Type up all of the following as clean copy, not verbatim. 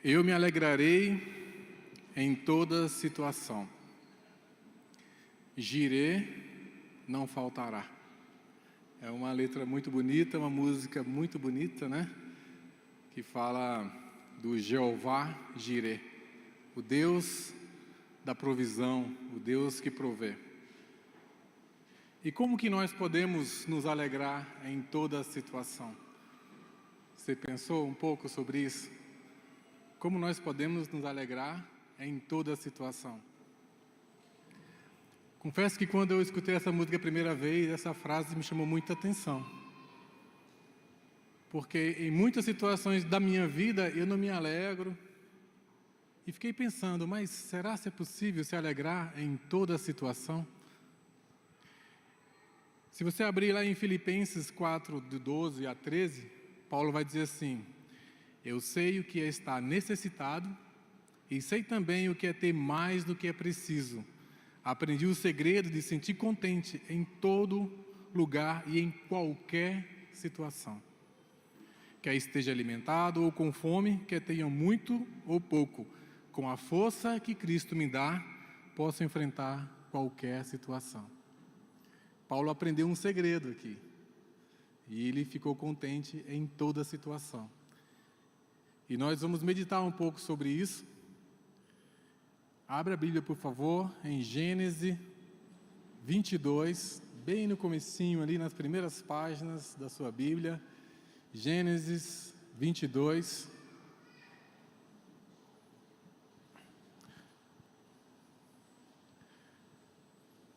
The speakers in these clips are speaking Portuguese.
Eu me alegrarei em toda situação. Jirê não faltará. É uma letra muito bonita, uma música muito bonita, né? Que fala do Jeová Jirê, o Deus da provisão, o Deus que provê. E como que nós podemos nos alegrar em toda situação? Você pensou um pouco sobre isso? Como nós podemos nos alegrar em toda situação? Confesso que quando eu escutei essa música a primeira vez, essa frase me chamou muita atenção. Porque em muitas situações da minha vida eu não me alegro. E fiquei pensando, mas será que é possível se alegrar em toda situação? Se você abrir lá em Filipenses 4, de 12 a 13, Paulo vai dizer assim: eu sei o que é estar necessitado e sei também o que é ter mais do que é preciso. Aprendi o segredo de sentir contente em todo lugar e em qualquer situação. Quer esteja alimentado ou com fome, quer tenha muito ou pouco, com a força que Cristo me dá, posso enfrentar qualquer situação. Paulo aprendeu um segredo aqui. E ele ficou contente em toda situação. E nós vamos meditar um pouco sobre isso. Abra a Bíblia, por favor, em Gênesis 22, bem no comecinho ali, nas primeiras páginas da sua Bíblia. Gênesis 22.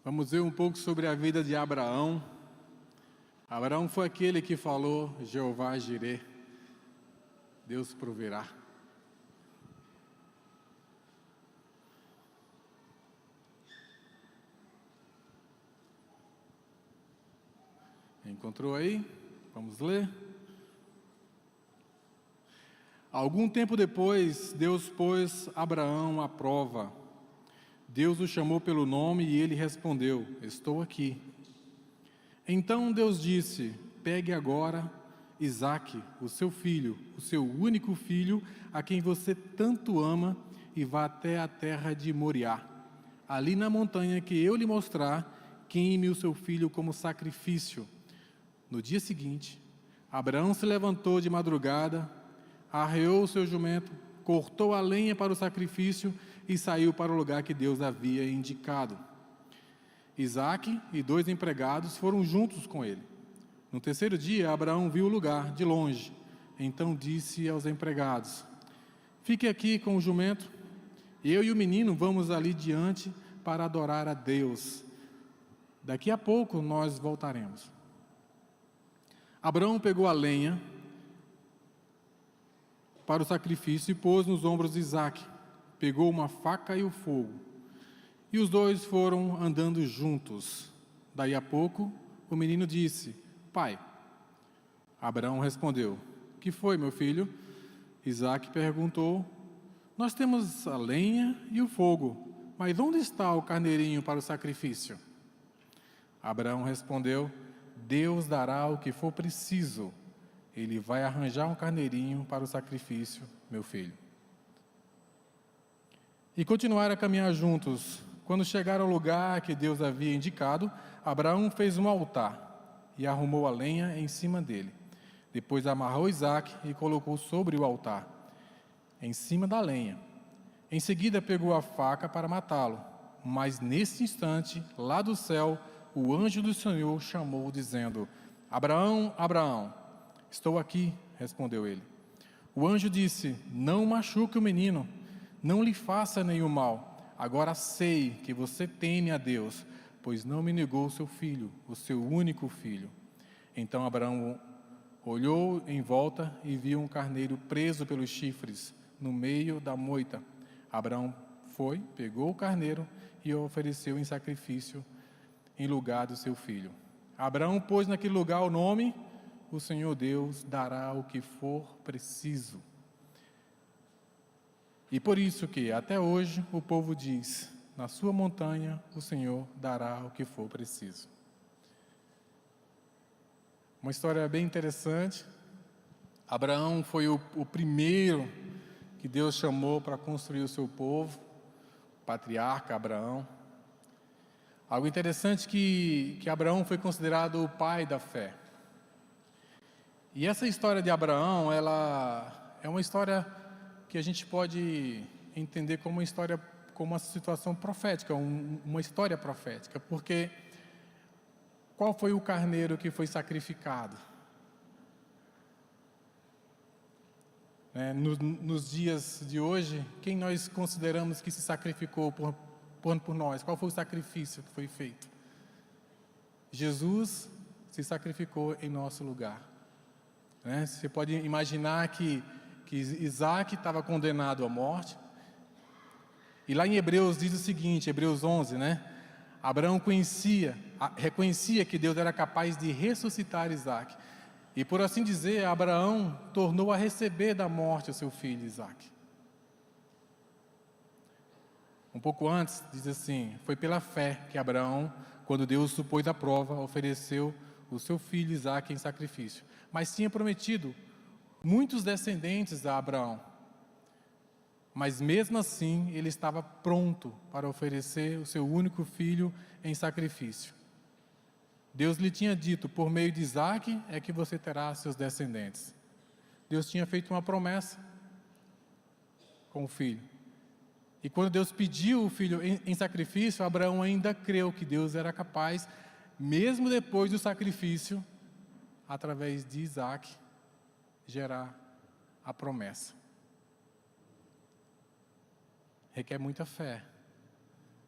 Vamos ver um pouco sobre a vida de Abraão. Abraão foi aquele que falou: Jeová Jirê, Deus proverá. Encontrou aí? Vamos ler? Algum tempo depois, Deus pôs Abraão à prova. Deus o chamou pelo nome e ele respondeu: estou aqui. Então Deus disse: pegue agora Isaque, o seu filho, o seu único filho, a quem você tanto ama, e vá até a terra de Moriá. Ali na montanha que eu lhe mostrar, queime o seu filho como sacrifício. No dia seguinte, Abraão se levantou de madrugada, arreou o seu jumento, cortou a lenha para o sacrifício e saiu para o lugar que Deus havia indicado. Isaque e 2 empregados foram juntos com ele. No terceiro dia, Abraão viu o lugar de longe. Então disse aos empregados: fique aqui com o jumento, eu e o menino vamos ali diante para adorar a Deus. Daqui a pouco nós voltaremos. Abraão pegou a lenha para o sacrifício e pôs nos ombros de Isaque. Pegou uma faca e o fogo. E os dois foram andando juntos. Daí a pouco, o menino disse: pai. Abraão respondeu: que foi, meu filho? Isaque perguntou: nós temos a lenha e o fogo, mas onde está o carneirinho para o sacrifício? Abraão respondeu: Deus dará o que for preciso. Ele vai arranjar um carneirinho para o sacrifício, meu filho. E continuaram a caminhar juntos. Quando chegaram ao lugar que Deus havia indicado, Abraão fez um altar e arrumou a lenha em cima dele. Depois amarrou Isaque e colocou sobre o altar, em cima da lenha. Em seguida pegou a faca para matá-lo. Mas nesse instante, lá do céu, o anjo do Senhor chamou, dizendo: Abraão, Abraão. Estou aqui, respondeu ele. O anjo disse: não machuque o menino, não lhe faça nenhum mal. Agora sei que você teme a Deus, pois não me negou o seu filho, o seu único filho. Então Abraão olhou em volta e viu um carneiro preso pelos chifres, no meio da moita. Abraão foi, pegou o carneiro e o ofereceu em sacrifício em lugar do seu filho. Abraão pôs naquele lugar o nome: o Senhor Deus dará o que for preciso. E por isso que, até hoje, o povo diz: na sua montanha o Senhor dará o que for preciso. Uma história bem interessante. Abraão foi o primeiro que Deus chamou para construir o seu povo, o patriarca Abraão. Algo interessante que Abraão foi considerado o pai da fé. E essa história de Abraão, ela é uma história que a gente pode entender como uma história, como uma situação profética, uma história profética, porque qual foi o carneiro que foi sacrificado? Nos dias de hoje, quem nós consideramos que se sacrificou por nós? Qual foi o sacrifício que foi feito? Jesus se sacrificou em nosso lugar. Você pode imaginar que Isaac estava condenado à morte. E lá em Hebreus diz o seguinte, Hebreus 11, Abraão reconhecia que Deus era capaz de ressuscitar Isaac. E por assim dizer, Abraão tornou a receber da morte o seu filho Isaac. Um pouco antes, diz assim, foi pela fé que Abraão, quando Deus o supôs à prova, ofereceu o seu filho Isaac em sacrifício. Mas tinha prometido muitos descendentes a Abraão. Mas mesmo assim, ele estava pronto para oferecer o seu único filho em sacrifício. Deus lhe tinha dito, por meio de Isaac é que você terá seus descendentes. Deus tinha feito uma promessa com o filho. E quando Deus pediu o filho em sacrifício, Abraão ainda creu que Deus era capaz, mesmo depois do sacrifício, através de Isaac, gerar a promessa. Requer muita fé.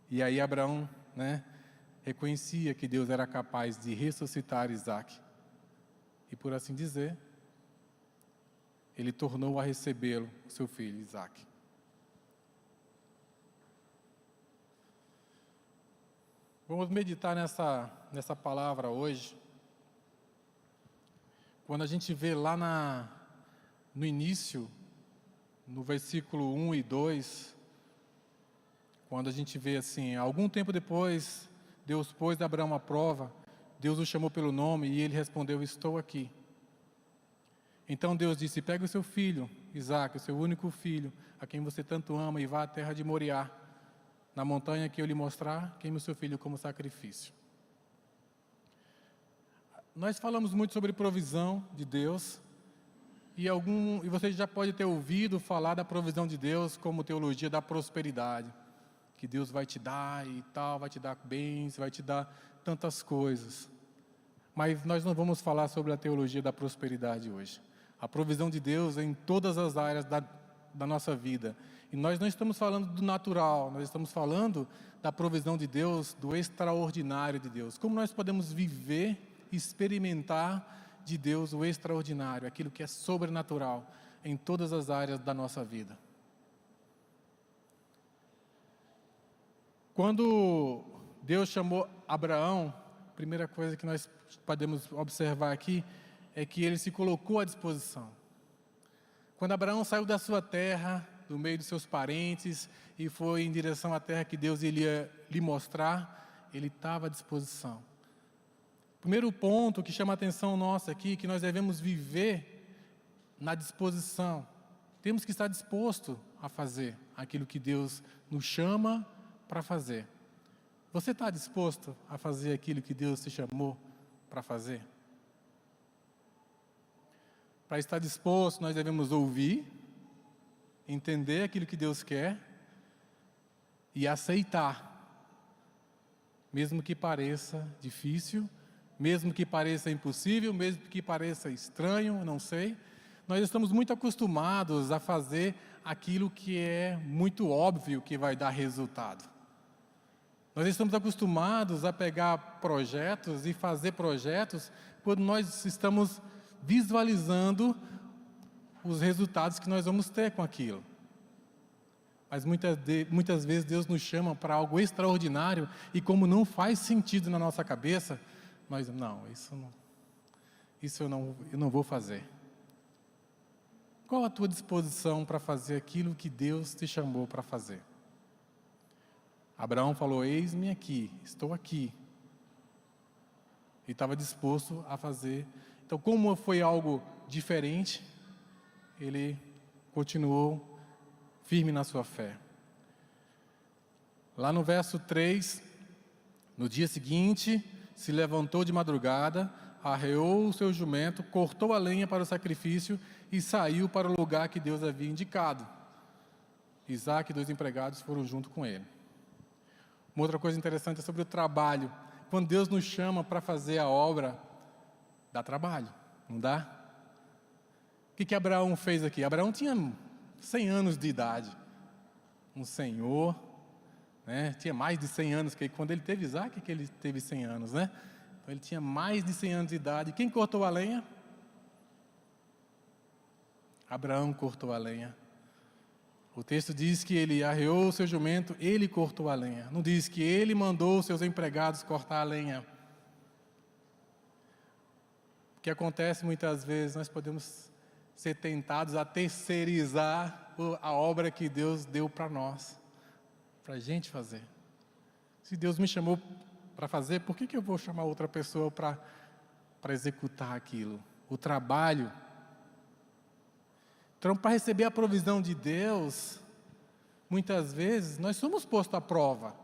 E aí Abraão, reconhecia que Deus era capaz de ressuscitar Isaac. E por assim dizer, ele tornou a recebê-lo, o seu filho Isaac. Vamos meditar nessa palavra hoje. Quando a gente vê lá no início, no versículo 1 e 2, quando a gente vê assim, algum tempo depois, Deus pôs a Abraão à prova, Deus o chamou pelo nome e ele respondeu, estou aqui. Então Deus disse, pega o seu filho, Isaac, o seu único filho, a quem você tanto ama, e vá à terra de Moriá, na montanha que eu lhe mostrar, queime o seu filho como sacrifício. Nós falamos muito sobre provisão de Deus, e você já pode ter ouvido falar da provisão de Deus como teologia da prosperidade, que Deus vai te dar e tal, vai te dar bens, vai te dar tantas coisas. Mas nós não vamos falar sobre a teologia da prosperidade hoje. A provisão de Deus é em todas as áreas da nossa vida. E nós não estamos falando do natural, nós estamos falando da provisão de Deus, do extraordinário de Deus. Como nós podemos viver, experimentar de Deus o extraordinário, aquilo que é sobrenatural em todas as áreas da nossa vida. Quando Deus chamou Abraão, a primeira coisa que nós podemos observar aqui é que ele se colocou à disposição. Quando Abraão saiu da sua terra, do meio dos seus parentes, e foi em direção à terra que Deus iria lhe mostrar, ele estava à disposição. Primeiro ponto que chama a atenção nossa aqui, que nós devemos viver na disposição. Temos que estar disposto a fazer aquilo que Deus nos chama para fazer. Você está disposto a fazer aquilo que Deus te chamou para fazer? Para estar disposto, nós devemos ouvir, entender aquilo que Deus quer e aceitar, mesmo que pareça difícil, mesmo que pareça impossível, mesmo que pareça estranho, não sei. Nós estamos muito acostumados a fazer aquilo que é muito óbvio que vai dar resultado. Nós estamos acostumados a pegar projetos e fazer projetos quando nós estamos visualizando os resultados que nós vamos ter com aquilo. Mas muitas vezes Deus nos chama para algo extraordinário e como não faz sentido na nossa cabeça, nós, isso eu não vou fazer. Qual a tua disposição para fazer aquilo que Deus te chamou para fazer? Abraão falou, eis-me aqui, estou aqui. E estava disposto a fazer. Então, como foi algo diferente, ele continuou firme na sua fé. Lá no verso 3, no dia seguinte, se levantou de madrugada, arreou o seu jumento, cortou a lenha para o sacrifício e saiu para o lugar que Deus havia indicado. Isaque e 2 empregados foram junto com ele. Uma outra coisa interessante é sobre o trabalho. Quando Deus nos chama para fazer a obra, dá trabalho, não dá? O que Abraão fez aqui? Abraão tinha 100 anos de idade. Um senhor, né? Tinha mais de 100 anos, que quando ele teve Isaque, que ele teve 100 anos, né? Então ele tinha mais de 100 anos de idade. Quem cortou a lenha? Abraão cortou a lenha. O texto diz que ele arreou o seu jumento, ele cortou a lenha. Não diz que ele mandou os seus empregados cortar a lenha. O que acontece muitas vezes, nós podemos ser tentados a terceirizar a obra que Deus deu para nós, para a gente fazer. Se Deus me chamou para fazer, por que eu vou chamar outra pessoa para executar aquilo? O trabalho. Então, para receber a provisão de Deus, muitas vezes nós somos postos à prova.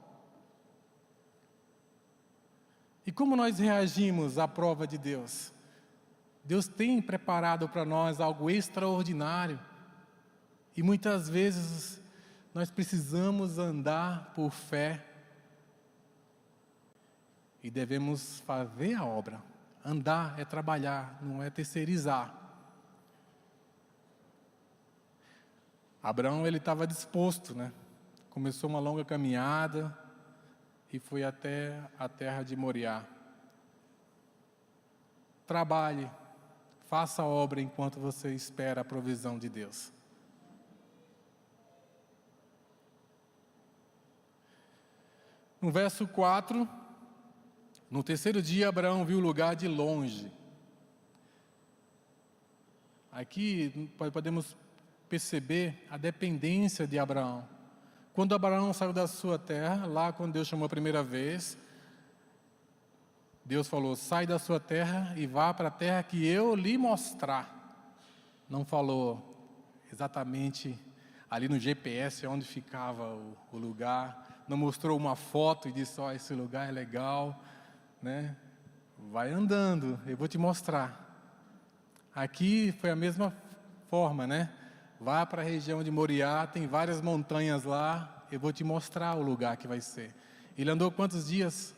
E como nós reagimos à prova de Deus? Deus tem preparado para nós algo extraordinário. E muitas vezes nós precisamos andar por fé. E devemos fazer a obra. Andar é trabalhar, não é terceirizar. Abraão, ele estava disposto, né? Começou uma longa caminhada e foi até a terra de Moriá. Trabalhe, faça a obra enquanto você espera a provisão de Deus. No verso 4, no terceiro dia, Abraão viu o lugar de longe. Aqui podemos perceber a dependência de Abraão. Quando Abraão saiu da sua terra, lá quando Deus chamou a primeira vez, Deus falou: sai da sua terra e vá para a terra que eu lhe mostrar. Não falou exatamente ali no GPS onde ficava o lugar, não mostrou uma foto e disse: ó, esse lugar é legal, né? Vai andando, eu vou te mostrar. Aqui foi a mesma forma, né? Vá para a região de Moriá, tem várias montanhas lá, eu vou te mostrar o lugar que vai ser. Ele andou quantos dias?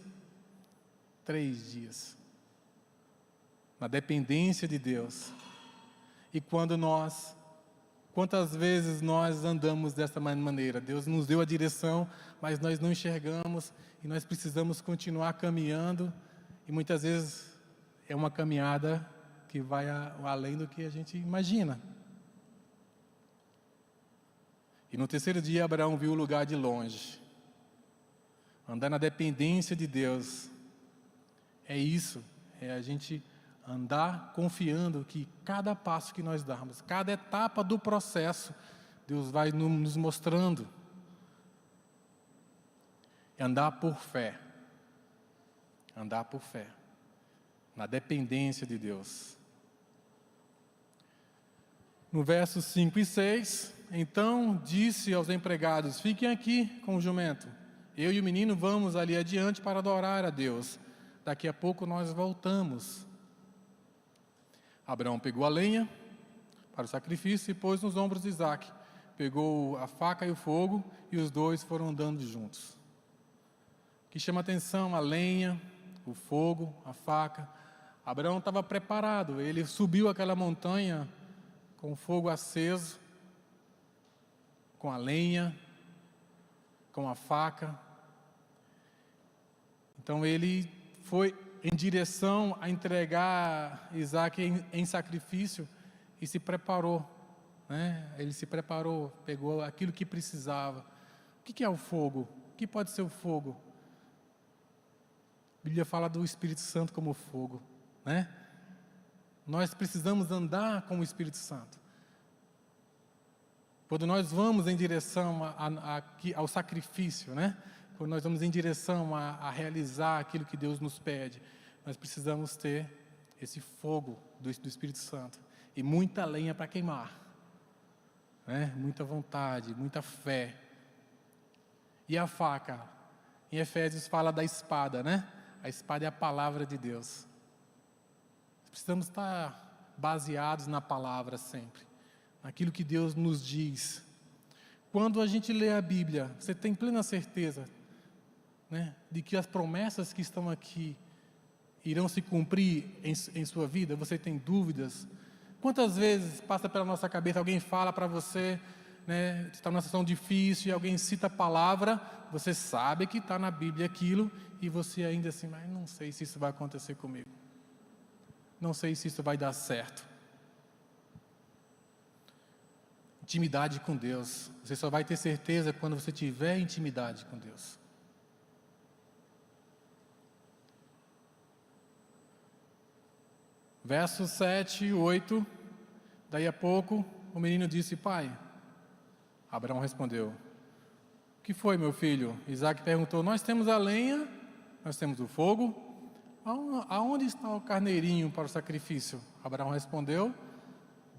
3 dias. Na dependência de Deus. E quantas vezes nós andamos dessa maneira? Deus nos deu a direção, mas nós não enxergamos e nós precisamos continuar caminhando. E muitas vezes é uma caminhada que vai além do que a gente imagina. E no terceiro dia, Abraão viu o lugar de longe. Andar na dependência de Deus. É isso, é a gente andar confiando que cada passo que nós darmos, cada etapa do processo, Deus vai nos mostrando. É andar por fé. Andar por fé. Na dependência de Deus. No versos 5 e 6, então disse aos empregados: fiquem aqui com o jumento. Eu e o menino vamos ali adiante para adorar a Deus. Daqui a pouco nós voltamos. Abraão pegou a lenha para o sacrifício e pôs nos ombros de Isaque. Pegou a faca e o fogo e os dois foram andando juntos. O que chama atenção: a lenha, o fogo, a faca. Abraão estava preparado, ele subiu aquela montanha com o fogo aceso, com a lenha, com a faca. Então ele foi em direção a entregar Isaque em sacrifício e se preparou, né? Ele se preparou, pegou aquilo que precisava. O que é o fogo? O que pode ser o fogo? A Bíblia fala do Espírito Santo como fogo, né? Nós precisamos andar com o Espírito Santo. Quando nós vamos em direção ao sacrifício, né? Quando nós vamos em direção a realizar aquilo que Deus nos pede, nós precisamos ter esse fogo do Espírito Santo e muita lenha para queimar. né? Muita vontade, muita fé. E a faca? Em Efésios fala da espada, né? A espada é a palavra de Deus. Precisamos estar baseados na palavra sempre, naquilo que Deus nos diz. Quando a gente lê a Bíblia, você tem plena certeza, né, de que as promessas que estão aqui irão se cumprir em sua vida? Você tem dúvidas? Quantas vezes passa pela nossa cabeça, alguém fala para você, né, está numa situação difícil e alguém cita a palavra, você sabe que está na Bíblia aquilo e você ainda assim, mas não sei se isso vai acontecer comigo, não sei se isso vai dar certo. Intimidade com Deus, você só vai ter certeza quando você tiver intimidade com Deus. Versos 7 e 8, daí a pouco o menino disse: pai. Abraão respondeu: o que foi, meu filho? Isaac perguntou: nós temos a lenha, nós temos o fogo, aonde está o carneirinho para o sacrifício? Abraão respondeu: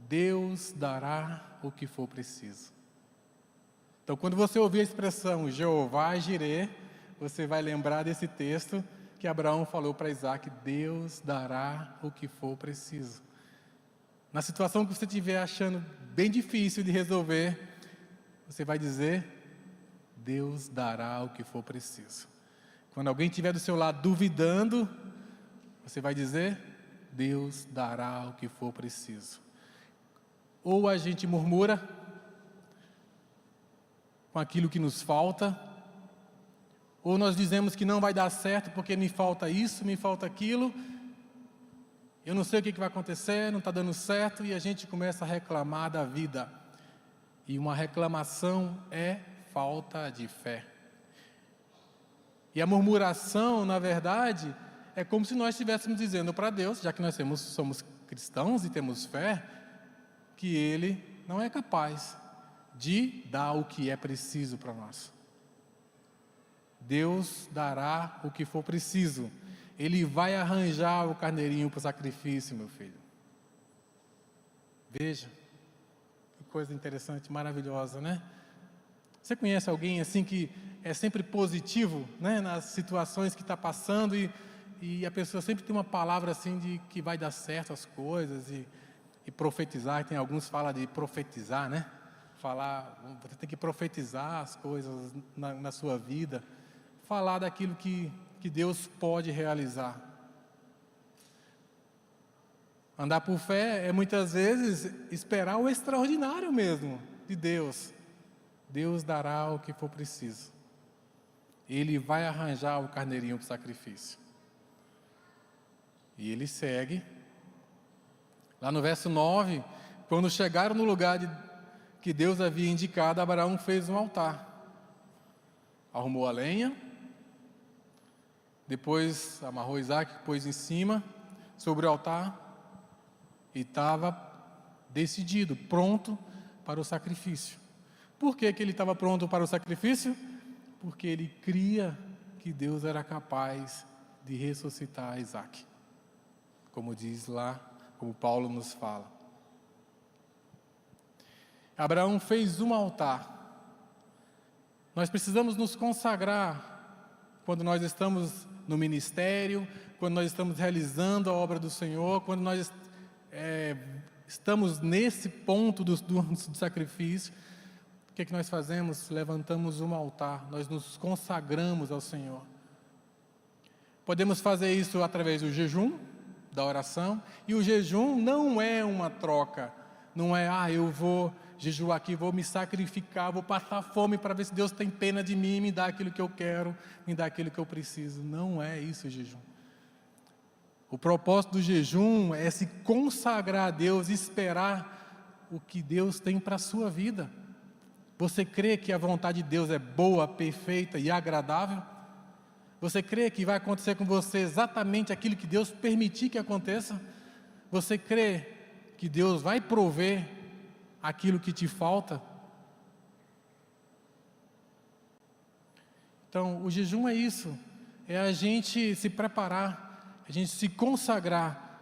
Deus dará o que for preciso. Então, quando você ouvir a expressão Jeová Jireh, você vai lembrar desse texto que Abraão falou para Isaac: Deus dará o que for preciso. Na situação que você estiver achando bem difícil de resolver, você vai dizer: Deus dará o que for preciso. Quando alguém estiver do seu lado duvidando, você vai dizer: Deus dará o que for preciso. Ou a gente murmura com aquilo que nos falta, ou nós dizemos que não vai dar certo porque me falta isso, me falta aquilo, eu não sei o que vai acontecer, não está dando certo, e a gente começa a reclamar da vida. E uma reclamação é falta de fé. E a murmuração, na verdade, é como se nós estivéssemos dizendo para Deus, já que nós somos cristãos e temos fé, que Ele não é capaz de dar o que é preciso para nós. Deus dará o que for preciso. Ele vai arranjar o carneirinho para o sacrifício, meu filho. Veja, que coisa interessante, maravilhosa, né? Você conhece alguém assim que é sempre positivo, né, nas situações que está passando e a pessoa sempre tem uma palavra assim de que vai dar certo as coisas e profetizar? Tem alguns que falam de profetizar, né? Você tem que profetizar as coisas na sua vida, falar daquilo que Deus pode realizar. Andar por fé é muitas vezes esperar o extraordinário mesmo de Deus. Deus dará o que for preciso. Ele vai arranjar o carneirinho para o sacrifício. E ele segue. Lá no verso 9, quando chegaram no lugar que Deus havia indicado, Abraão fez um altar. Arrumou a lenha, depois amarrou Isaac, pôs em cima, sobre o altar, e estava decidido, pronto para o sacrifício. Por que ele estava pronto para o sacrifício? Porque ele cria que Deus era capaz de ressuscitar Isaac. Como diz lá, como Paulo nos fala. Abraão fez um altar. Nós precisamos nos consagrar quando nós estamos no ministério, quando nós estamos realizando a obra do Senhor, quando nós estamos nesse ponto do sacrifício. O que nós fazemos? Levantamos um altar, nós nos consagramos ao Senhor. Podemos fazer isso através do jejum, da oração, e o jejum não é uma troca, não é, eu vou jejuar aqui, vou me sacrificar, vou passar fome para ver se Deus tem pena de mim, me dá aquilo que eu quero, me dá aquilo que eu preciso. Não é isso o jejum. O propósito do jejum é se consagrar a Deus, esperar o que Deus tem para a sua vida. Você crê que a vontade de Deus é boa, perfeita e agradável? Você crê que vai acontecer com você exatamente aquilo que Deus permitir que aconteça? Você crê que Deus vai prover aquilo que te falta? Então, o jejum é isso, é a gente se preparar, a gente se consagrar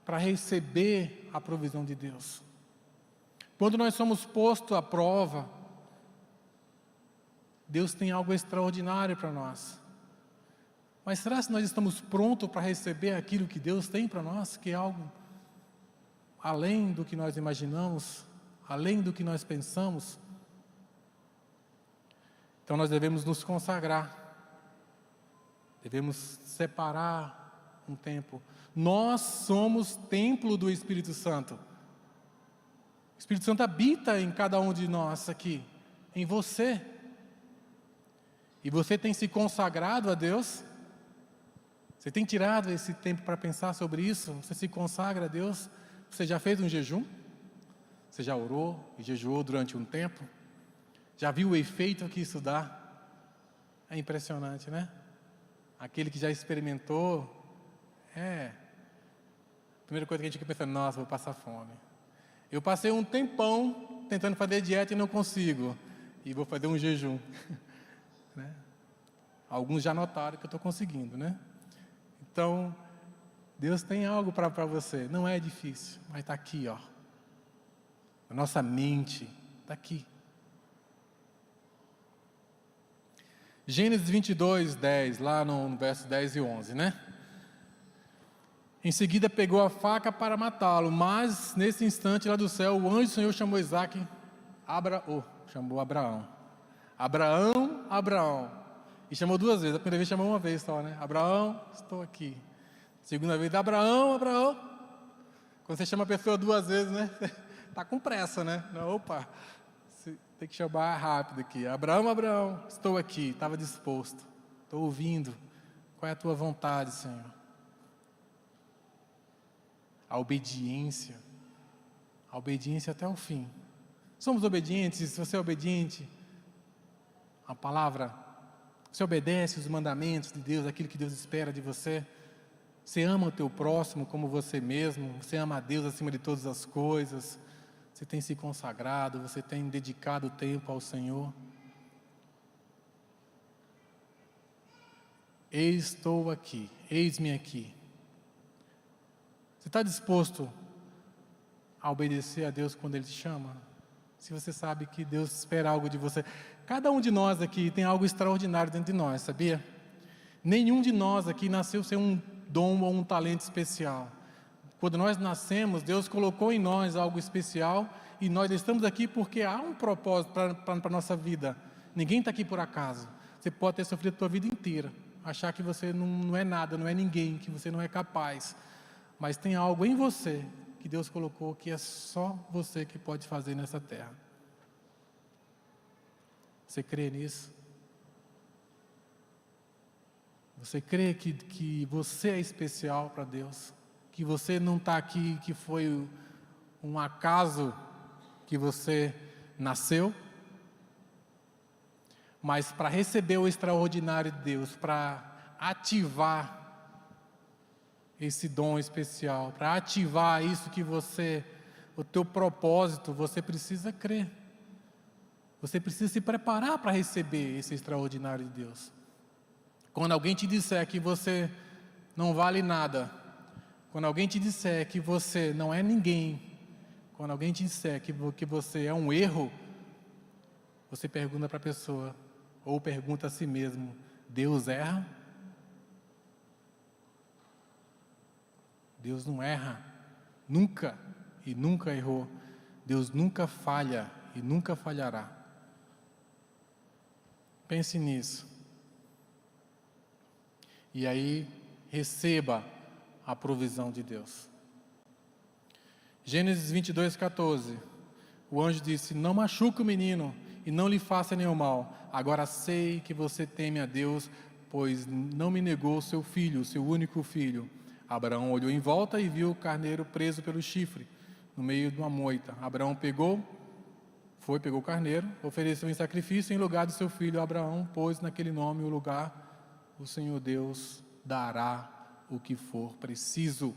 para receber a provisão de Deus. Quando nós somos postos à prova, Deus tem algo extraordinário para nós. Mas será que nós estamos prontos para receber aquilo que Deus tem para nós, que é algo além do que nós imaginamos, além do que nós pensamos? Então nós devemos nos consagrar, devemos separar um tempo. Nós somos templo do Espírito Santo. O Espírito Santo habita em cada um de nós aqui, em você. E você tem se consagrado a Deus? Você tem tirado esse tempo para pensar sobre isso? Você se consagra a Deus? Você já fez um jejum? Você já orou e jejuou durante um tempo? Já viu o efeito que isso dá? É impressionante, né? Aquele que já experimentou, a primeira coisa que a gente fica pensando, nossa, vou passar fome. Eu passei um tempão tentando fazer dieta e não consigo. E vou fazer um jejum. Né? Alguns já notaram que eu estou conseguindo, né? Então, Deus tem algo para você. Não é difícil, mas está aqui, ó. A nossa mente está aqui. Gênesis 22, 10, lá no verso 10 e 11, né? Em seguida pegou a faca para matá-lo, mas nesse instante lá do céu, o anjo do Senhor chamou Isaac, chamou Abraão. Abraão, Abraão. E chamou duas vezes, a primeira vez chamou uma vez só, né? Abraão, estou aqui. Segunda vez, Abraão, Abraão. Quando você chama a pessoa duas vezes, né? Está com pressa, né? Não, opa, tem que chamar rápido aqui. Abraão, Abraão, estou aqui, estava disposto. Estou ouvindo. Qual é a tua vontade, Senhor? A obediência até o fim. Somos obedientes? Se você é obediente à palavra, você obedece os mandamentos de Deus, aquilo que Deus espera de você. Você ama o teu próximo como você mesmo. Você ama a Deus acima de todas as coisas. Você tem se consagrado, você tem dedicado tempo ao Senhor. Estou aqui, eis-me aqui. Você está disposto a obedecer a Deus quando Ele te chama? Se você sabe que Deus espera algo de você. Cada um de nós aqui tem algo extraordinário dentro de nós, sabia? Nenhum de nós aqui nasceu sem um dom ou um talento especial. Quando nós nascemos, Deus colocou em nós algo especial e nós estamos aqui porque há um propósito para a nossa vida. Ninguém está aqui por acaso. Você pode ter sofrido a sua vida inteira, achar que você não é nada, não é ninguém, que você não é capaz. Mas tem algo em você que Deus colocou que é só você que pode fazer nessa terra. Você crê nisso? Você crê que você é especial para Deus? Que você não está aqui, que foi um acaso que você nasceu? Mas para receber o extraordinário de Deus, para ativar esse dom especial, para ativar isso que você, o teu propósito, você precisa crer. Você precisa se preparar para receber esse extraordinário de Deus. Quando alguém te disser que você não vale nada, quando alguém te disser que você não é ninguém, quando alguém te disser que você é um erro, você pergunta para a pessoa, ou pergunta a si mesmo, Deus erra? Deus não erra, nunca e nunca errou. Deus nunca falha e nunca falhará. Pense nisso. E aí, receba a provisão de Deus. Gênesis 22, 14. O anjo disse, não machuque o menino e não lhe faça nenhum mal. Agora sei que você teme a Deus, pois não me negou seu filho, seu único filho. Abraão olhou em volta e viu o carneiro preso pelo chifre, no meio de uma moita. Abraão pegou o carneiro, ofereceu em sacrifício em lugar do seu filho. Abraão pôs naquele nome o lugar, o Senhor Deus dará o que for preciso.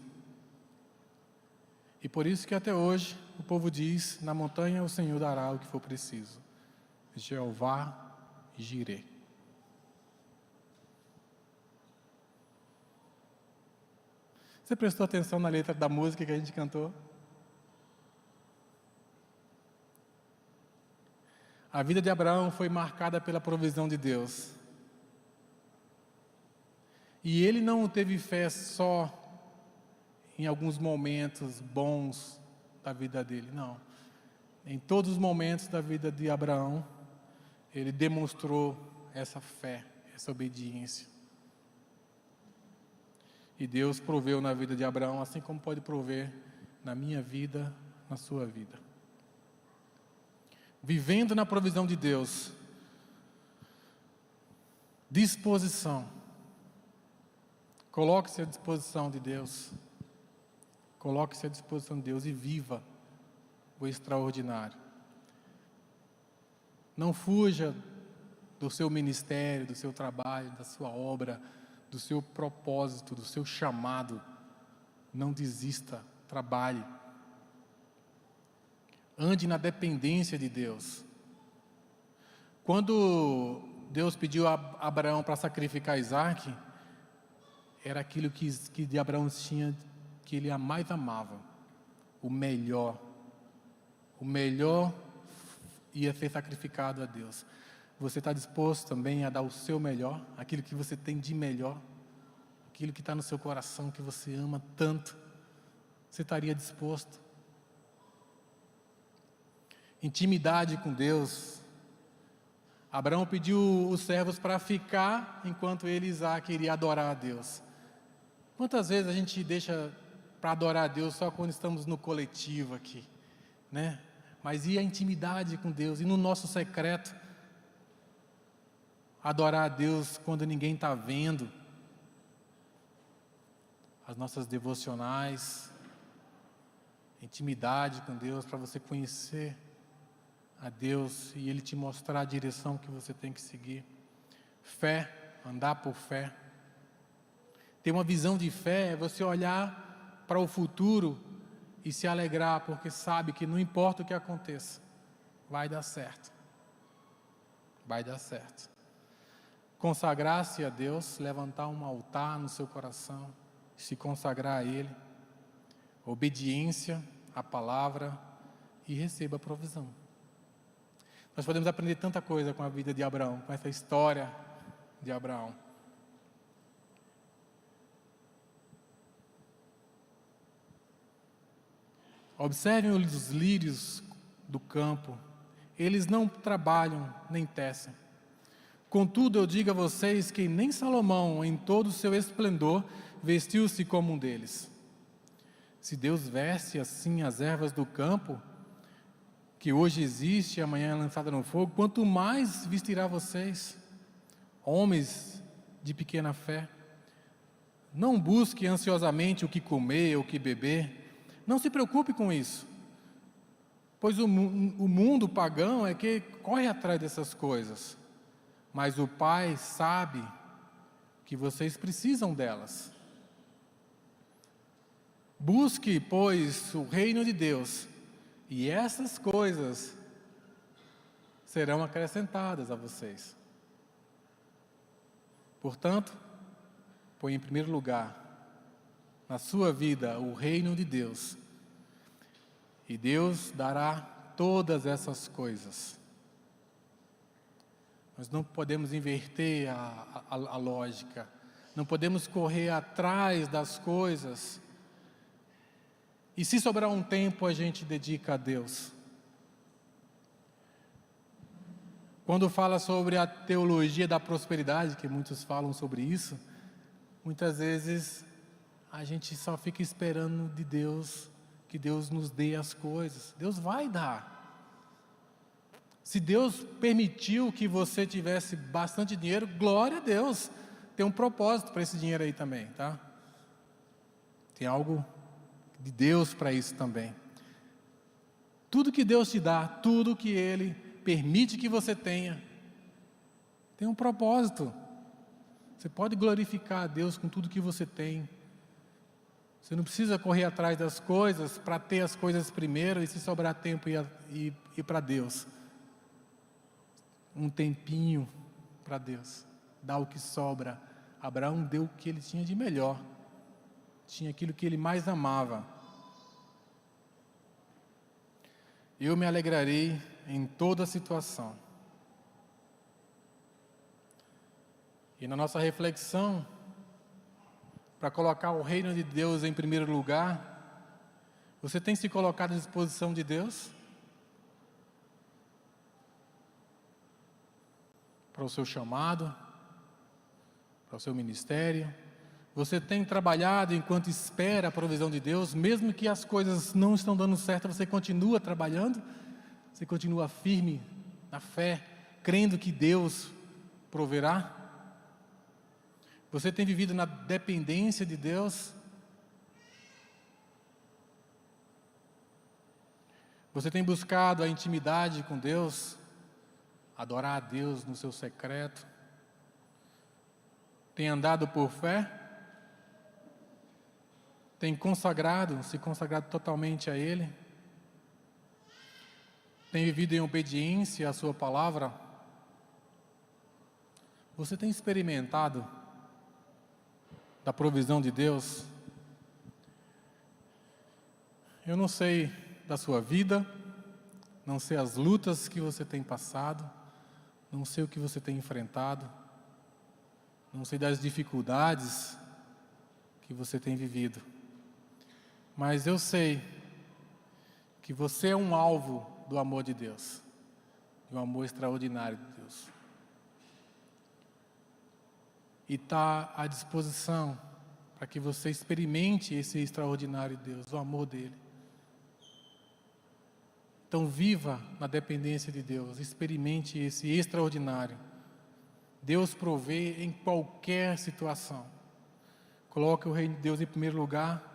E por isso que até hoje o povo diz, na montanha o Senhor dará o que for preciso. Jeová Jireh. Você prestou atenção na letra da música que a gente cantou? A vida de Abraão foi marcada pela provisão de Deus. E ele não teve fé só em alguns momentos bons da vida dele, não. Em todos os momentos da vida de Abraão, ele demonstrou essa fé, essa obediência. E Deus proveu na vida de Abraão, assim como pode prover na minha vida, na sua vida. Vivendo na provisão de Deus, disposição. Coloque-se à disposição de Deus. Coloque-se à disposição de Deus e viva o extraordinário. Não fuja do seu ministério, do seu trabalho, da sua obra, do seu propósito, do seu chamado. Não desista, trabalhe. Ande na dependência de Deus. Quando Deus pediu a Abraão para sacrificar Isaac, era aquilo que de Abraão tinha, que ele mais amava. O melhor ia ser sacrificado a Deus. Você está disposto também a dar o seu melhor, aquilo que você tem de melhor, aquilo que está no seu coração, que você ama tanto? Você estaria disposto? Intimidade com Deus. Abraão pediu os servos para ficar enquanto ele, Isaac, iria adorar a Deus. Quantas vezes a gente deixa para adorar a Deus só quando estamos no coletivo aqui, né? Mas e a intimidade com Deus? E no nosso secreto? Adorar a Deus quando ninguém está vendo? As nossas devocionais, intimidade com Deus, para você conhecer a Deus e Ele te mostrar a direção que você tem que seguir. Fé, andar por fé. Ter uma visão de fé é você olhar para o futuro e se alegrar, porque sabe que não importa o que aconteça, vai dar certo. Vai dar certo. Consagrar-se a Deus, levantar um altar no seu coração, se consagrar a Ele. Obediência à palavra e receba a provisão. Nós podemos aprender tanta coisa com a vida de Abraão, com essa história de Abraão. Observem os lírios do campo, eles não trabalham nem tecem. Contudo, eu digo a vocês que nem Salomão, em todo o seu esplendor, vestiu-se como um deles. Se Deus veste assim as ervas do campo, que hoje existe e amanhã é lançada no fogo, quanto mais vestirá vocês, homens de pequena fé. Não busque ansiosamente o que comer ou o que beber, não se preocupe com isso, pois o mundo pagão é que corre atrás dessas coisas, mas o Pai sabe que vocês precisam delas. Busque, pois, o reino de Deus, e essas coisas serão acrescentadas a vocês. Portanto, põe em primeiro lugar na sua vida o reino de Deus, e Deus dará todas essas coisas. Nós não podemos inverter a lógica, não podemos correr atrás das coisas, e se sobrar um tempo a gente dedica a Deus. Quando fala sobre a teologia da prosperidade, que muitos falam sobre isso, muitas vezes a gente só fica esperando de Deus, que Deus nos dê as coisas. Deus vai dar. Se Deus permitiu que você tivesse bastante dinheiro, glória a Deus. Tem um propósito para esse dinheiro aí também, tá? Tem algo de Deus para isso também. Tudo que Deus te dá, tudo que Ele permite que você tenha, tem um propósito. Você pode glorificar a Deus com tudo que você tem. Você não precisa correr atrás das coisas para ter as coisas primeiro e se sobrar tempo ir para Deus. Um tempinho para Deus. Dá o que sobra. Abraão deu o que ele tinha de melhor. Tinha aquilo que ele mais amava. Eu me alegrarei em toda situação. E na nossa reflexão, para colocar o reino de Deus em primeiro lugar, você tem se colocado à disposição de Deus? Para o seu chamado, para o seu ministério? Você tem trabalhado enquanto espera a provisão de Deus, mesmo que as coisas não estão dando certo, você continua trabalhando? Você continua firme na fé, crendo que Deus proverá? Você tem vivido na dependência de Deus? Você tem buscado a intimidade com Deus? Adorar a Deus no seu secreto? Tem andado por fé? Tem se consagrado totalmente a Ele? Tem vivido em obediência à sua palavra? Você tem experimentado da provisão de Deus? Eu não sei da sua vida, não sei as lutas que você tem passado, não sei o que você tem enfrentado, não sei das dificuldades que você tem vivido, mas eu sei que você é um alvo do amor de Deus, de um amor extraordinário de Deus. E está à disposição para que você experimente esse extraordinário Deus, o amor dele. Então viva na dependência de Deus, experimente esse extraordinário. Deus provê em qualquer situação. Coloque o reino de Deus em primeiro lugar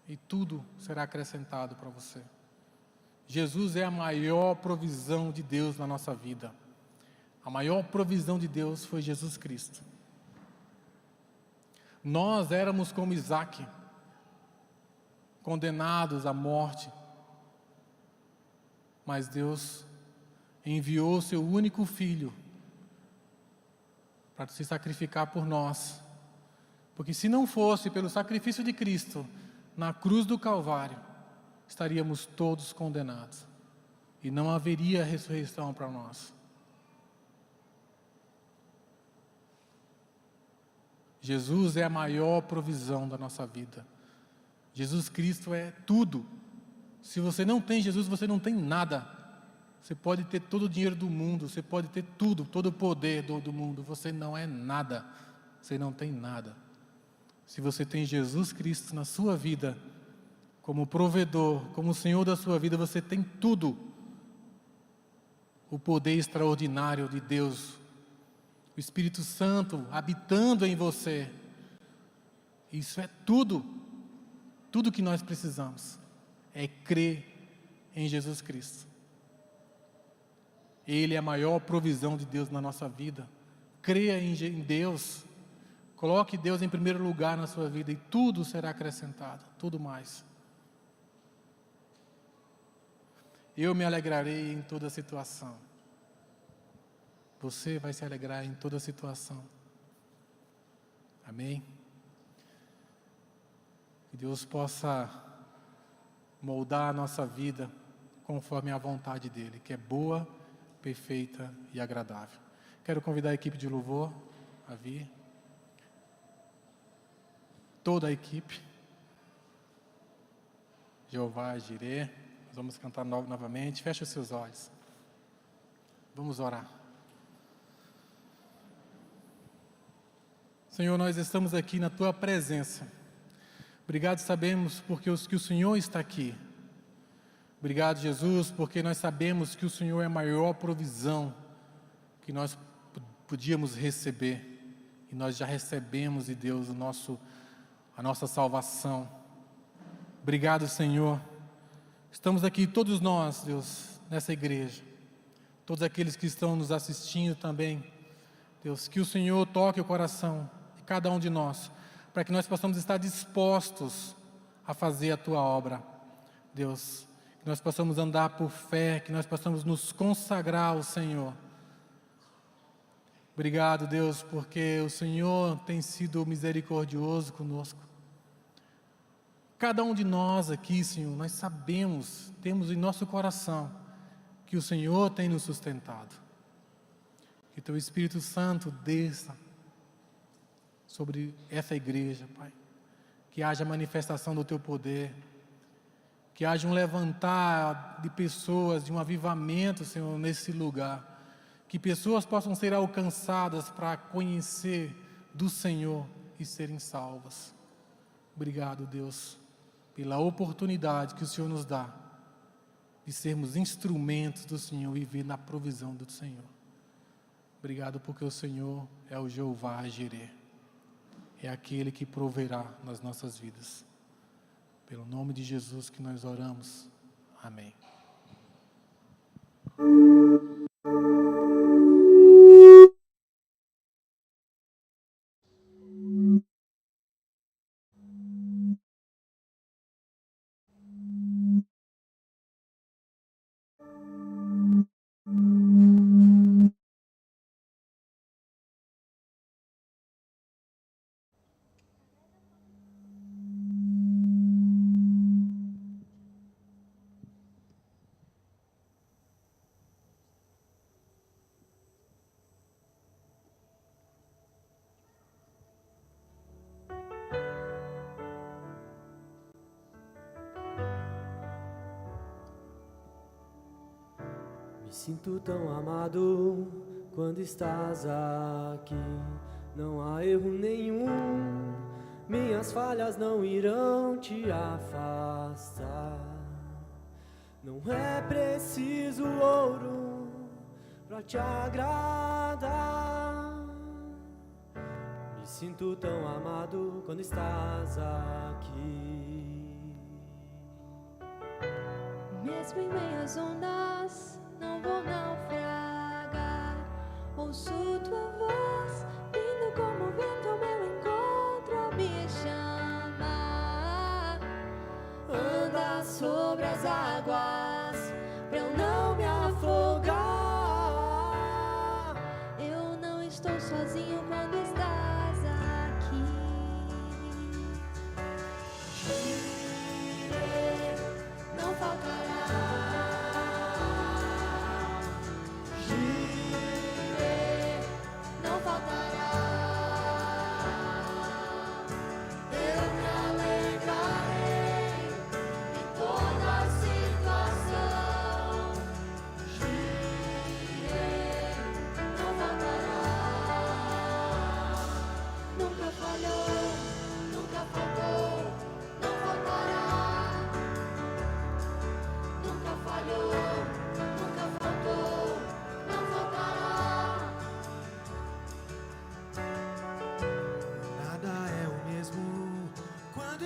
e tudo será acrescentado para você. Jesus é a maior provisão de Deus na nossa vida. A maior provisão de Deus foi Jesus Cristo. Nós éramos como Isaac, condenados à morte, mas Deus enviou o seu único filho para se sacrificar por nós, porque se não fosse pelo sacrifício de Cristo na cruz do Calvário, estaríamos todos condenados e não haveria ressurreição para nós. Jesus é a maior provisão da nossa vida. Jesus Cristo é tudo. Se você não tem Jesus, você não tem nada. Você pode ter todo o dinheiro do mundo, você pode ter tudo, todo o poder do mundo, você não é nada. Você não tem nada. Se você tem Jesus Cristo na sua vida, como provedor, como Senhor da sua vida, você tem tudo. O poder extraordinário de Deus, o Espírito Santo habitando em você. Isso é tudo que nós precisamos, é crer em Jesus Cristo. Ele é a maior provisão de Deus na nossa vida. Creia em Deus, coloque Deus em primeiro lugar na sua vida e tudo será acrescentado, tudo mais. Eu me alegrarei em toda situação. Você vai se alegrar em toda situação. Amém? Que Deus possa moldar a nossa vida conforme a vontade dEle, que é boa, perfeita e agradável. Quero convidar a equipe de louvor a vir. Toda a equipe. Jeová Jireh. Nós vamos cantar novamente. Feche os seus olhos. Vamos orar. Senhor, nós estamos aqui na Tua presença. Obrigado, sabemos, porque que o Senhor está aqui. Obrigado, Jesus, porque nós sabemos que o Senhor é a maior provisão que nós podíamos receber. E nós já recebemos de Deus a nossa salvação. Obrigado, Senhor. Estamos aqui todos nós, Deus, nessa igreja. Todos aqueles que estão nos assistindo também. Deus, que o Senhor toque o coração de cada um de nós, para que nós possamos estar dispostos a fazer a Tua obra. Deus, que nós possamos andar por fé, que nós possamos nos consagrar ao Senhor. Obrigado, Deus, porque o Senhor tem sido misericordioso conosco. Cada um de nós aqui, Senhor, nós sabemos, temos em nosso coração, que o Senhor tem nos sustentado. Que Teu Espírito Santo desça sobre essa igreja, Pai. Que haja manifestação do Teu poder. Que haja um levantar de pessoas, de um avivamento, Senhor, nesse lugar. Que pessoas possam ser alcançadas para conhecer do Senhor e serem salvas. Obrigado, Deus, pela oportunidade que o Senhor nos dá de sermos instrumentos do Senhor e viver na provisão do Senhor. Obrigado porque o Senhor é o Jeová Jireh. É aquele que proverá nas nossas vidas. Pelo nome de Jesus que nós oramos. Amém. Me sinto tão amado quando estás aqui. Não há erro nenhum, minhas falhas não irão te afastar. Não é preciso ouro pra te agradar. Me sinto tão amado quando estás aqui. Mesmo em meio às ondas, não vou naufragar. Ouço tua voz, vindo como vento ao meu encontro a me chamar. Anda sobre as águas, pra eu não me afogar. Eu não estou sozinho quando estás aqui. Não faltará.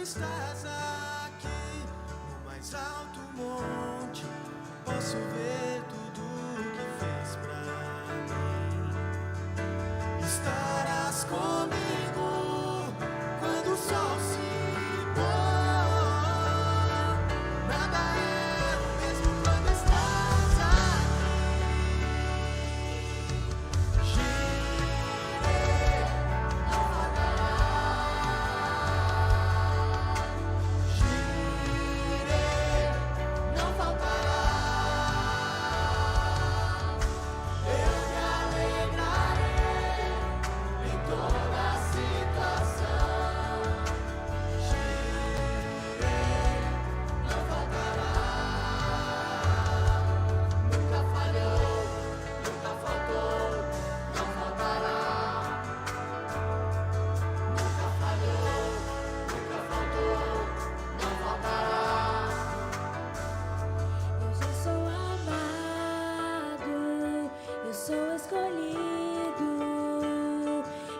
Estás aqui no mais alto monte, posso ver tudo que fez pra mim. Estarás comigo quando o sol se pôr. Nada é o mesmo quando estás aqui. Jireh, não faltará.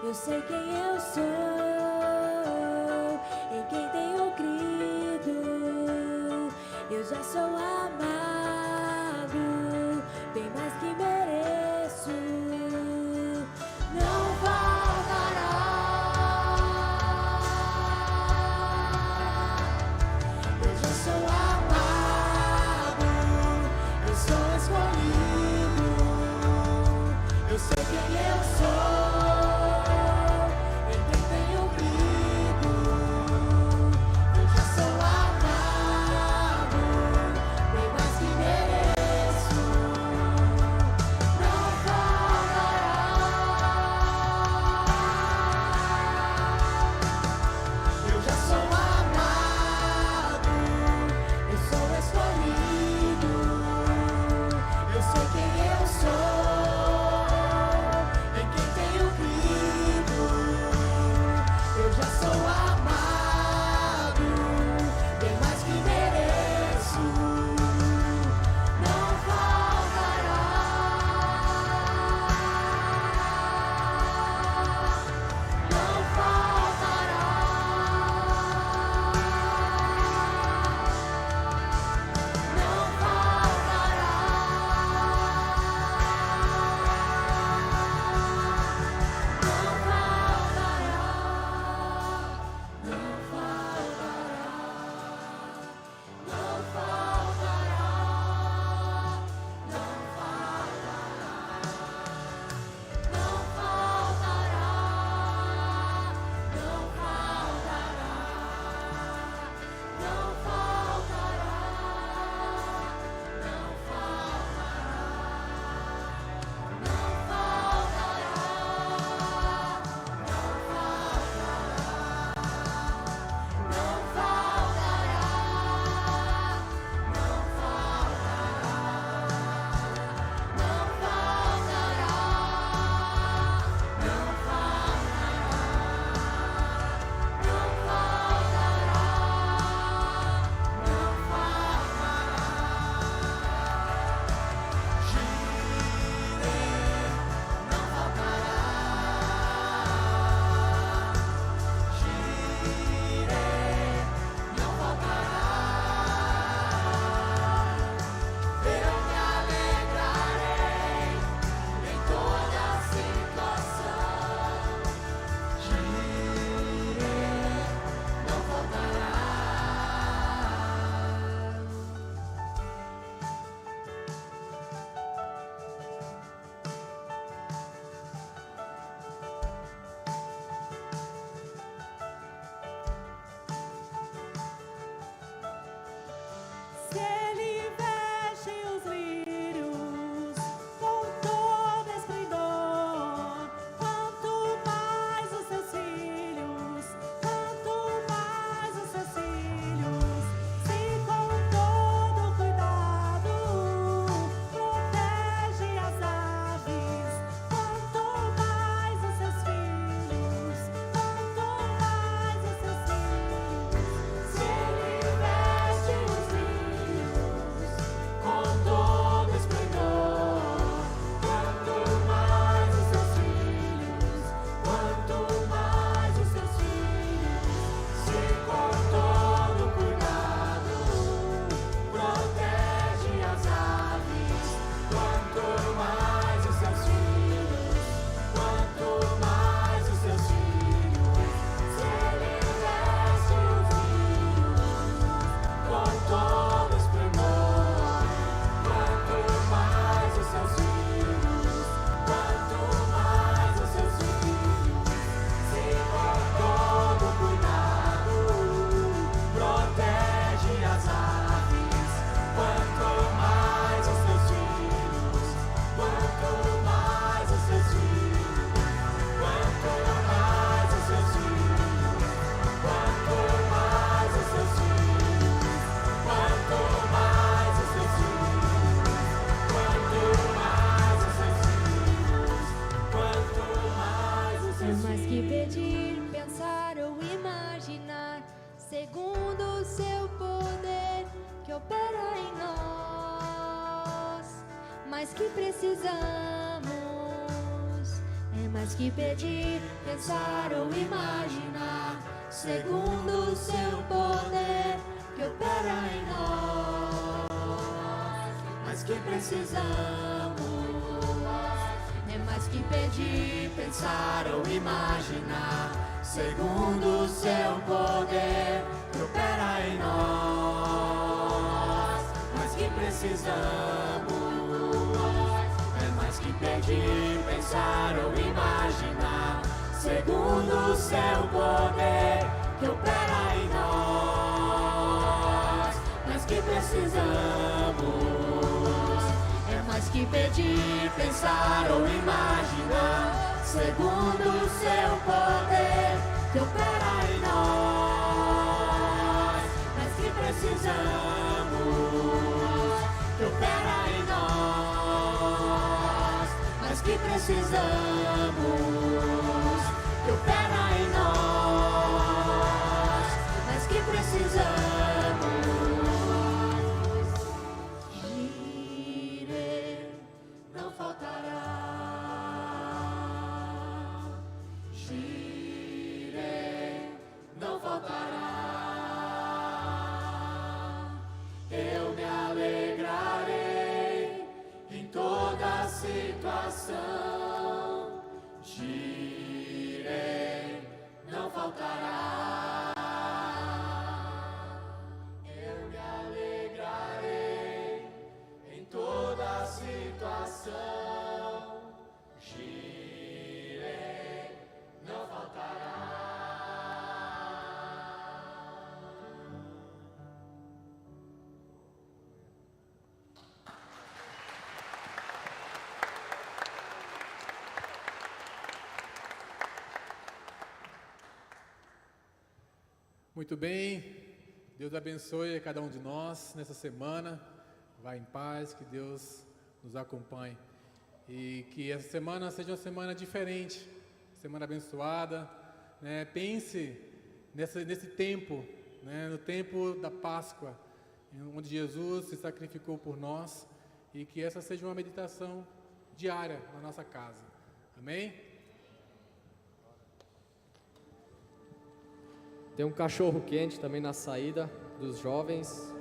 Eu sei quem eu sou, em quem tenho crido. Eu já sou amado, bem mais que mereço. Não faltará. Eu já sou amado, eu sou escolhido. Eu sei quem eu sou. Tenho mais que precisamos, é mais que pedir, pensar ou imaginar, segundo o seu poder que opera em nós. Mais que precisamos, é mais que pedir, pensar ou imaginar, segundo o seu poder que opera em nós. Mais que precisamos, é mais que pedir, pensar ou imaginar, segundo o seu poder que opera em nós. Mais que precisamos, é mais que pedir, pensar ou imaginar, segundo o seu poder que opera em nós. Mas que precisamos, que opera em nós. Mas que precisamos, que opera em nós. Mas que precisamos. Gire, não faltará. Não faltará. Eu me alegrarei em toda situação. Girei, não faltará. Eu me alegrarei em toda situação. Girei, não faltará. Muito bem, Deus abençoe a cada um de nós nessa semana. Vá em paz, que Deus nos acompanhe. E que essa semana seja uma semana diferente, semana abençoada, né? Pense nesse tempo, né? No tempo da Páscoa, onde Jesus se sacrificou por nós, e que essa seja uma meditação diária na nossa casa. Amém? Tem um cachorro quente também na saída dos jovens.